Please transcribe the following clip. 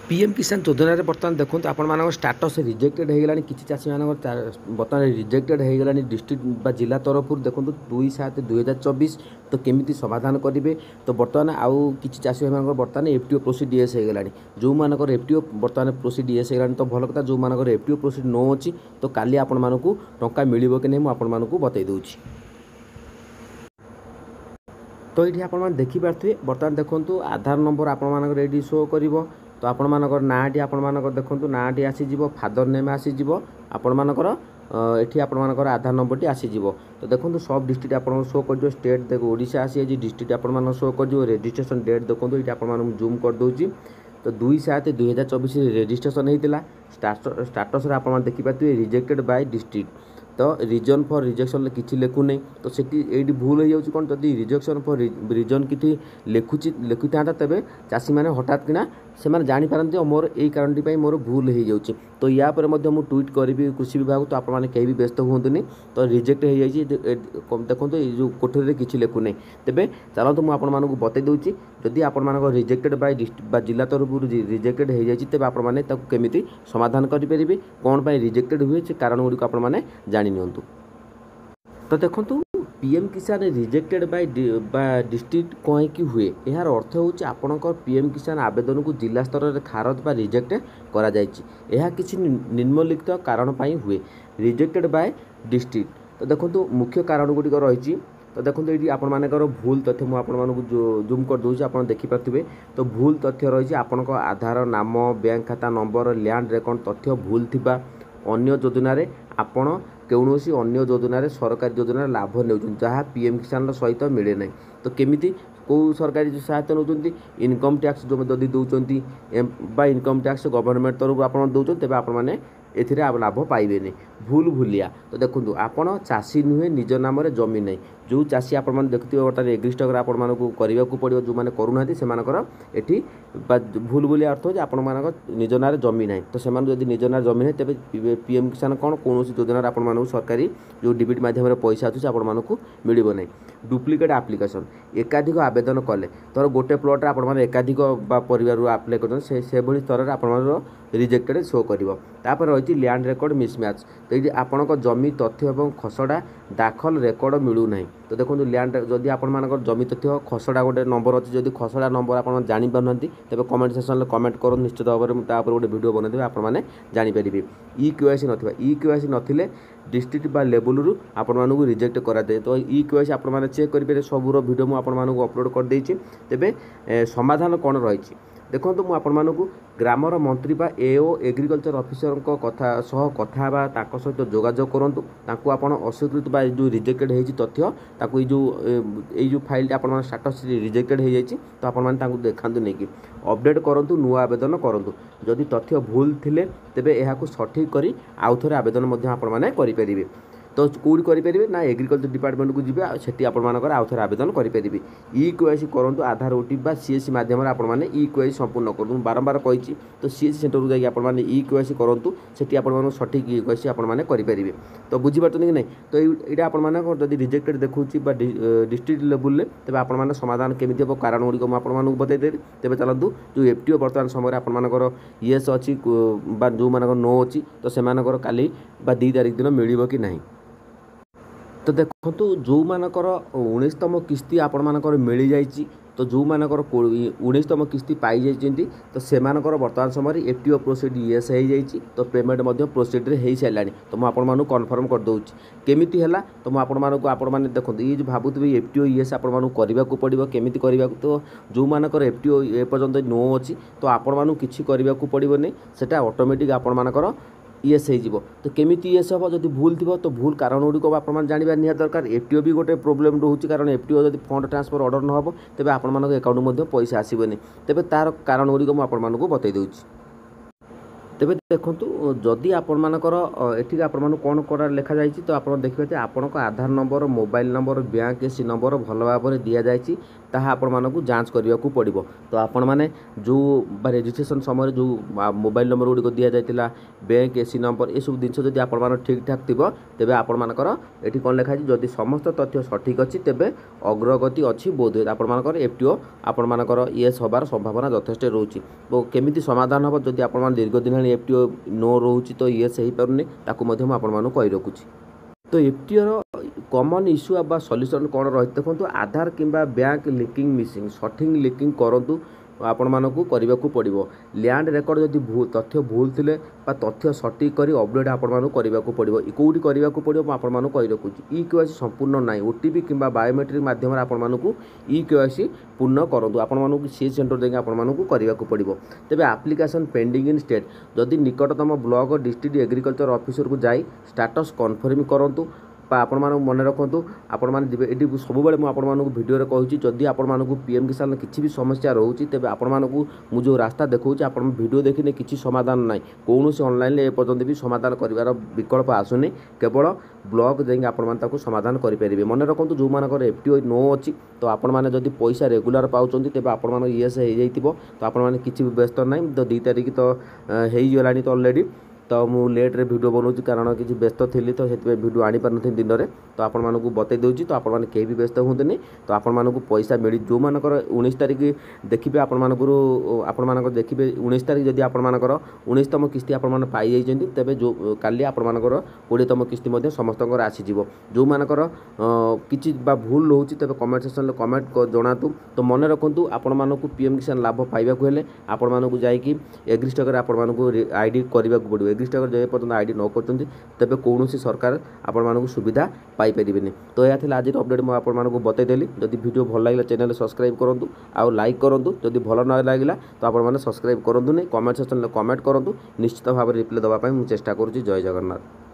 PM किसान योजन बर्तमान देखो आप स्टाटस रिजेक्टेड हो गला कि चाषी मान बर्तमान रिजेक्टेड हो गला डिस्ट्रिक्ट जिला तरफ देखो 2/7/2024 तो केमी समाधान करेंगे। तो बर्तमान आउ कि चाषी भाई बर्तमान एफटीओ प्रोसीड डीएस हो गला जो मानकर एफटीओ बर्तमान प्रोसीड डीएस हो गला तो भल कथा जो मानकर एफटीओ प्रोसीड नो अच्छी तो काली आपण मानकू टंका मिलिबो कि नहीं मु आपण मानकू बतई दूची। तो ये आप देखिपे बर्तमान देखो आधार नंबर आप शो कर तो आपण मानकर नाटी आपण मानकर देखो नाटी आसीज फादर नेम आसीज आपण मानकर एठी आपण मानकर आधार नंबर टी आसीज। तो देखो सब डिस्ट्रिक्ट आपण शो कर स्टेट देखो ओडिशा आसी डिस्ट्रिक्ट आपण शो कर रजिस्ट्रेशन डेट देखो ये आपण जूम कर दूची। तो 2/7/2024 रजिस्ट्रेशन होता स्टाटस आप देखिपे रिजेक्टेड बाय डिस्ट्रिक्ट तो रिजन फॉर रिजेक्शन किसी लिखु नहीं तो ये भूल हो जाऊँ कौन जदि रिजेक्शन फॉर रिजन कि लिखी था तेरे चाषी मैंने हठात किना से जापारती मोर यही कारण मोर भूल हो जाऊँ। तो या पर मुझे ट्वीट करी कृषि विभाग तो आप कहीं भी व्यस्त हुए तो रिजेक्ट हो जाए देखो जो कोठरी किसी लिखु नहीं तेरे चलते मुझे बतई दूसरी जदि आप रिजेक्टेड बाय जिला तरफ रिजेक्टेड हो जाए तेज आपमि समाधान करेंगे कौन पर रिजेक्टेड हुए से कारण गुड़िक आपने जानी नियंतु। तो देखो पीएम किसान रिजेक्टेड बाय डिस्ट्रिक्ट कहीं हुए यार अर्थ हूँ आपणकर पीएम किसान आवेदन को जिला स्तर में खारज बा रिजेक्ट करा किसी निम्नलिखित कारण हुए रिजेक्टेड बाय डिस्ट्रिक्ट। तो देखो मुख्य कारण गुड़िक रही तो देखो ये आपर भूल तथ्य मुझे जूम कर दूसरी आप देखिपे तो भूल तथ्य रही आपण आधार नाम बैंक खाता नंबर लैंड रेकर्ड तथ्य भूल थिबा अन्य योजन आपण कौनसी अन्य योजन सरकारी योजन लाभ ने जहाँ पीएम किसान सहित मिले ना तो केमी कौ सरकारी सहायता नौ इनकम टैक्स जो जदि दौरान इनकम टैक्स गवर्नमेंट तरफ आप दौरान तेज आपने एथिरे लाभ पाइबे भूल भूलिया। तो देखो आपण चाषी नुहे निज नाम जमी ना जो चाषी आप देखते बर्तमान एग्रीस्टक करने को पड़ो जो मैंने करूना से भूल भूलिया अर्थ हो आपण निज ना जमी ना तो से निज ना जमी ना तेज पीएम किसान कौन कौन योजन आप सरकारी जो डिबिट मध्यम पैसा आसूँ आपको मिल ना। डुप्लिकेट आप्लिकेसन एकाधिक आवेदन कले तर गोटे प्लॉट आप एकाधिक परिवार आप्लाय कर स्तर में आप रिजेक्टेड शो कर रही लैंड रेकर्ड मिसमैच तो ये आपण जमी तथ्य और खसड़ा दाखल रेकर्ड मिलूना। तो देखो लैंड जदि आप जमी तथ्य खसड़ा गोटे नंबर अच्छी जदि खसड़ा नंबर आप जापार तेज कमेंट सेक्शन में कमेंट करो निश्चित भाव में गोटे वीडियो बनैदेवे आपने जानीपर। ई केवाईसी ना ई केवाईसी नथिले डिस्ट्रिक्ट बा लेवल रु आपको रिजेक्ट कराए तो ई केवाईसी आप चेक करेंगे सबूर वीडियो मुझे अपलोड कर देती तेज समाधान कौन रही देखो तो मुझे ग्रामर मंत्री बा एओ एग्रीकल्चर ऑफिसर कथा सह कथा सहित जोगाजोग करूँ आप अस्वीकृत बा जो रिजेक्टेड हो तथ्य ताकू जो फाइल आप स्टाटस रिजेक्टेड हो जाए तो आप देखा नहीं अपडेट करूँ नुआ आवेदन करूँ जदि तथ्य भूल थिले तेबे एहाकु सठिक करी आउ थोड़े आवेदन करेंगे। तो कौटी करेंगे ना एग्रीकल्चर डिपार्टमेंट को जी से आउ थे आवेदन करेंगे। ई केवाईसी करूँ आधार ओटीपी सीएससी माध्यम आपने ई केवाईसी संपूर्ण करूँ बारंबार कही तो सीएससी सेंटर को जाकि आपने ई केवाईसी करूँ से आप सठिक ई केवाईसी आपने करेंगे। तो बुझीपार कि नहीं तो ये आपड़ी रिजेक्टेड देखूँ डिस्ट्रिक्ट लेवल तेज आप समाधान केमी हम कारण गुड़िक मुझे बतईदेवी तेज चलतु जो एफटीओ बर्तमान समय आपर येस अच्छी जो मान नो अच्छी तो से काली 2 तारिख दिन मिल कि नहीं। तो देखो जो मानकर 19तम किस्ती आपण मिल जाइए तो जो मानकर 19तम किस्ती पाई जाइए तो से बर्तमान समय एफटीओ प्रोसीड येस हो जाइए तो पेमेंट प्रोसीड हो सारा तो मुझे कन्फर्म कर दूँ केमी है तो मुझे देखो ये भावुवे एफटीओ येस आपको करने को पड़ो केमी करने तो जो मानकर एफटीओ ए पर्यंत नो अच्छी तो आपण किसी करने को पड़ो नहीं सेटा ऑटोमेटिक आपण येस हो तो केमी येस हम जब भूल थी तो भूल कारण गुड़िक आप जानवा निहाती दरकार। एफटीओ भी गोटे प्रोब्लेम रोचे कारण एफटीओ जब फंड ट्रांसफर ऑर्डर न हो तेज आपण अकाउंट पैसा आसबनी तेज तार कारण गुड़िक मुझे बतई दूँ। तेज देखूँ जदि आपर एठी आपण कौन करा लिखा जाए तो आप देखिए आपण Aadhaar number mobile number bank सी नंबर भल भाव में दि जाए ତାହା ଆପଣମାନଙ୍କୁ ଯାଞ୍ଚ କରିବାକୁ ପଡ଼ିବ। ତ ଆପଣମାନେ ଯେଉଁ ରେଜିଷ୍ଟ୍ରେସନ୍ ସମୟରେ ଯେଉଁ ମୋବାଇଲ୍ ନମ୍ବର ଗୁଡ଼ିକ ଦିଆଯାଇଥିଲା, ବ୍ୟାଙ୍କ ଏସି ନମ୍ବର, ଏସବୁ ଜିନିଷ ଯଦି ଆପଣଙ୍କର ଠିକ୍ ଠାକ୍ ଥିବ ତେବେ ଆପଣମାନଙ୍କର ଏଠି କ'ଣ ଲେଖା ହେଇଛି, ଯଦି ସମସ୍ତ ତଥ୍ୟ ସଠିକ୍ ଅଛି ତେବେ ଅଗ୍ରଗତି ଅଛି ବୋଧହୁଏ ଆପଣମାନଙ୍କର FTO ଆପଣମାନଙ୍କର ୟେସ୍ ହେବାର ସମ୍ଭାବନା ଯଥେଷ୍ଟ ରହୁଛି। ତ କେମିତି ସମାଧାନ ହେବ ଯଦି ଆପଣମାନେ ଦୀର୍ଘ ଦିନ ହେଲାଣି FTO ନୋ ରହୁଛି ତ ୟେସ୍ ହେଇପାରୁନି, ତାକୁ ମଧ୍ୟ ମୁଁ ଆପଣମାନଙ୍କୁ କହି ରଖୁଛି। ତ FTOର କମନ୍ ଇସ୍ୟୁ ବା ସଲ୍ୟୁସନ୍ କ'ଣ ରହିଛି ଦେଖନ୍ତୁ, ଆଧାର କିମ୍ବା ବ୍ୟାଙ୍କ ଲିଙ୍କିଂ ମିସିଂ, ସଠିକ୍ ଲିଙ୍କିଂ କରନ୍ତୁ ଆପଣମାନଙ୍କୁ କରିବାକୁ ପଡ଼ିବ। ଲ୍ୟାଣ୍ଡ ରେକର୍ଡ଼ ଯଦି ତଥ୍ୟ ଭୁଲ ଥିଲେ ବା ତଥ୍ୟ ସଠିକ୍ କରି ଅପଡ଼େଟ୍ ଆପଣମାନଙ୍କୁ କରିବାକୁ ପଡ଼ିବ। କେଉଁଠି କରିବାକୁ ପଡ଼ିବ ମୁଁ ଆପଣମାନଙ୍କୁ କହି ରଖୁଛି। EKYC ସମ୍ପୂର୍ଣ୍ଣ ନାହିଁ, OTP କିମ୍ବା ବାୟୋମେଟ୍ରିକ୍ ମାଧ୍ୟମରେ ଆପଣମାନଙ୍କୁ EKYC ପୂର୍ଣ୍ଣ କରନ୍ତୁ, ଆପଣମାନଙ୍କୁ ସେ ସେଣ୍ଟର ଯାଇକି ଆପଣମାନଙ୍କୁ କରିବାକୁ ପଡ଼ିବ। ତେବେ ଆପ୍ଲିକେସନ୍ ପେଣ୍ଡିଂ ଇନ୍ ଷ୍ଟେଟ୍, ଯଦି ନିକଟତମ ବ୍ଲକ ଡିଷ୍ଟ୍ରିକ୍ଟ ଏଗ୍ରିକଲଚର ଅଫିସରକୁ ଯାଇ ଷ୍ଟାଟସ୍ କନଫର୍ମ କରନ୍ତୁ ବା ଆପଣମାନଙ୍କୁ ମନେ ରଖନ୍ତୁ ଆପଣମାନେ ଯିବେ। ଏଠି ସବୁବେଳେ ମୁଁ ଆପଣମାନଙ୍କୁ ଭିଡ଼ିଓରେ କହୁଛି, ଯଦି ଆପଣମାନଙ୍କୁ PM କିଷାନ କିଛି ବି ସମସ୍ୟା ରହୁଛି ତେବେ ଆପଣମାନଙ୍କୁ ମୁଁ ଯେଉଁ ରାସ୍ତା ଦେଖାଉଛି ଆପଣ ଭିଡ଼ିଓ ଦେଖିଲେ କିଛି ସମାଧାନ ନାହିଁ, କୌଣସି ଅନଲାଇନ୍ରେ ଏପର୍ଯ୍ୟନ୍ତ ବି ସମାଧାନ କରିବାର ବିକଳ୍ପ ଆସୁନି, କେବଳ ବ୍ଲକ ଯାଇକି ଆପଣମାନେ ତାକୁ ସମାଧାନ କରିପାରିବେ। ମନେ ରଖନ୍ତୁ ଯେଉଁମାନଙ୍କର FTO ନୋ ଅଛି ତ ଆପଣମାନେ ଯଦି ପଇସା ରେଗୁଲାର ପାଉଛନ୍ତି ତେବେ ଆପଣମାନଙ୍କ ୟେସ୍ ହେଇଯାଇଥିବ, ତ ଆପଣମାନେ କିଛି ବି ବ୍ୟସ୍ତ ନାହିଁ। ତ 2 ତାରିଖ ତ ହେଇଗଲାଣି ତ ଅଲରେଡ଼ି, ତ ମୁଁ ଲେଟ୍ରେ ଭିଡ଼ିଓ ବନାଉଛି କାରଣ କିଛି ବ୍ୟସ୍ତ ଥିଲି ତ ସେଥିପାଇଁ ଭିଡ଼ିଓ ଆଣିପାରିନଥିଲି ଦିନରେ, ତ ଆପଣମାନଙ୍କୁ ବତେଇ ଦେଉଛି। ତ ଆପଣମାନେ କେହି ବି ବ୍ୟସ୍ତ ହୁଅନ୍ତୁନି, ତ ଆପଣମାନଙ୍କୁ ପଇସା ଯେଉଁମାନଙ୍କର 19 ତାରିଖ ଦେଖିବେ ଆପଣମାନଙ୍କର ଦେଖିବେ 19 ତାରିଖ ଯଦି ଆପଣମାନଙ୍କର 19ତମ କିସ୍ତି ଆପଣମାନେ ପାଇଯାଇଛନ୍ତି ତେବେ କାଲି ଆପଣମାନଙ୍କର 20ତମ କିସ୍ତି ମଧ୍ୟ ସମସ୍ତଙ୍କର ଆସିଯିବ। ଯେଉଁମାନଙ୍କର କିଛି ବା ଭୁଲ ରହୁଛି ତେବେ କମେଣ୍ଟ ସେକ୍ସନରେ କମେଣ୍ଟ ଜଣାନ୍ତୁ। ତ ମନେ ରଖନ୍ତୁ ଆପଣମାନଙ୍କୁ PM କିଷାନ ଲାଭ ପାଇବାକୁ ହେଲେ ଆପଣମାନଙ୍କୁ ଯାଇକି ଏଗ୍ରିଷ୍ଟକରେ ଆପଣମାନଙ୍କୁ ID କରିବାକୁ ପଡ଼ିବ। ଏଗ୍ରିଷ୍ଟକରେ ଯେ ପର୍ଯ୍ୟନ୍ତ ID ନ କରୁଛନ୍ତି ତେବେ କୌଣସି ସରକାର ଆପଣମାନଙ୍କୁ ସୁବିଧା ପାଇପାରିବେନି। ତ ଏହା ଥିଲା ଆଜିର ଅପଡ଼େଟ୍, ମୁଁ ଆପଣମାନଙ୍କୁ ବତେଇଦେଲି। ଯଦି ଭିଡ଼ିଓ ଭଲ ଲାଗିଲା ଚ୍ୟାନେଲ୍ ସବସ୍କ୍ରାଇବ୍ କରନ୍ତୁ ଆଉ ଲାଇକ୍ କରନ୍ତୁ, ଯଦି ଭଲ ନ ଲାଗିଲା ତ ଆପଣମାନେ ସବସ୍କ୍ରାଇବ୍ କରନ୍ତୁନି। କମେଣ୍ଟ ସେକ୍ସନରେ କମେଣ୍ଟ କରନ୍ତୁ, ନିଶ୍ଚିତ ଭାବରେ ରିପ୍ଲାଏ ଦେବା ପାଇଁ ମୁଁ ଚେଷ୍ଟା କରୁଛି। ଜୟ ଜଗନ୍ନାଥ।